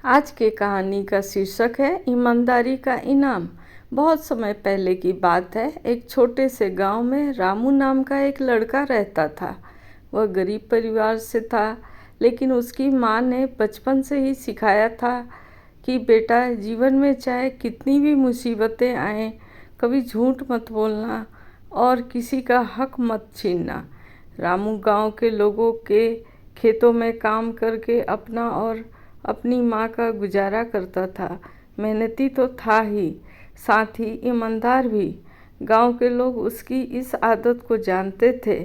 आज के कहानी का शीर्षक है ईमानदारी का इनाम। बहुत समय पहले की बात है। एक छोटे से गांव में रामू नाम का एक लड़का रहता था। वह गरीब परिवार से था, लेकिन उसकी माँ ने बचपन से ही सिखाया था कि बेटा, जीवन में चाहे कितनी भी मुसीबतें आएं, कभी झूठ मत बोलना और किसी का हक मत छीनना। रामू गांव के लोगों के खेतों में काम करके अपना और अपनी माँ का गुजारा करता था। मेहनती तो था ही, साथ ही ईमानदार भी। गांव के लोग उसकी इस आदत को जानते थे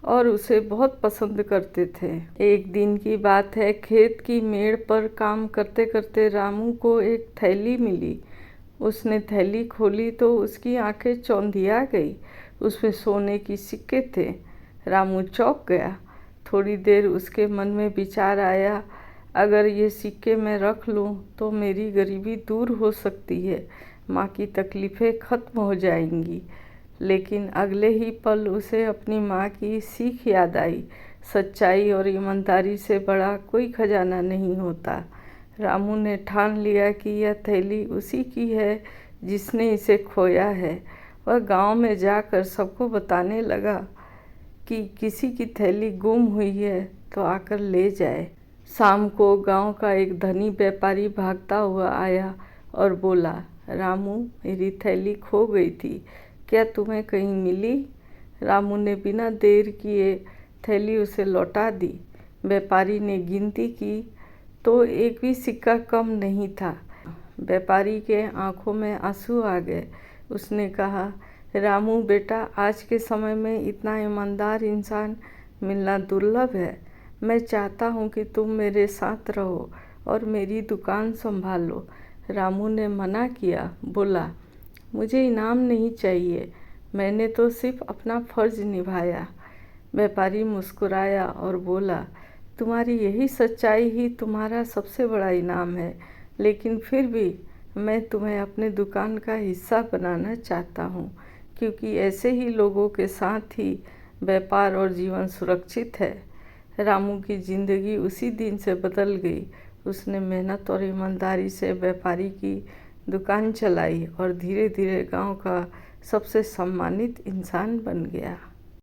और उसे बहुत पसंद करते थे। एक दिन की बात है, खेत की मेड़ पर काम करते करते रामू को एक थैली मिली। उसने थैली खोली तो उसकी आंखें चौंधिया गई। उसमें सोने के सिक्के थे। रामू चौंक गया। थोड़ी देर उसके मन में विचार आया, अगर ये सिक्के मैं रख लूं तो मेरी गरीबी दूर हो सकती है, माँ की तकलीफ़ें ख़त्म हो जाएंगी। लेकिन अगले ही पल उसे अपनी माँ की सीख याद आई, सच्चाई और ईमानदारी से बड़ा कोई खजाना नहीं होता। रामू ने ठान लिया कि यह थैली उसी की है जिसने इसे खोया है। वह गांव में जाकर सबको बताने लगा कि किसी की थैली गुम हुई है तो आकर ले जाए। शाम को गांव का एक धनी व्यापारी भागता हुआ आया और बोला, रामू, मेरी थैली खो गई थी, क्या तुम्हें कहीं मिली? रामू ने बिना देर किए थैली उसे लौटा दी। व्यापारी ने गिनती की तो एक भी सिक्का कम नहीं था। व्यापारी के आंखों में आंसू आ गए। उसने कहा, रामू बेटा, आज के समय में इतना ईमानदार इंसान मिलना दुर्लभ है। मैं चाहता हूँ कि तुम मेरे साथ रहो और मेरी दुकान संभालो। रामू ने मना किया, बोला, मुझे इनाम नहीं चाहिए, मैंने तो सिर्फ अपना फर्ज निभाया। व्यापारी मुस्कुराया और बोला, तुम्हारी यही सच्चाई ही तुम्हारा सबसे बड़ा इनाम है, लेकिन फिर भी मैं तुम्हें अपने दुकान का हिस्सा बनाना चाहता हूँ, क्योंकि ऐसे ही लोगों के साथ ही व्यापार और जीवन सुरक्षित है। रामू की ज़िंदगी उसी दिन से बदल गई। उसने मेहनत और ईमानदारी से व्यापारी की दुकान चलाई और धीरे धीरे गांव का सबसे सम्मानित इंसान बन गया।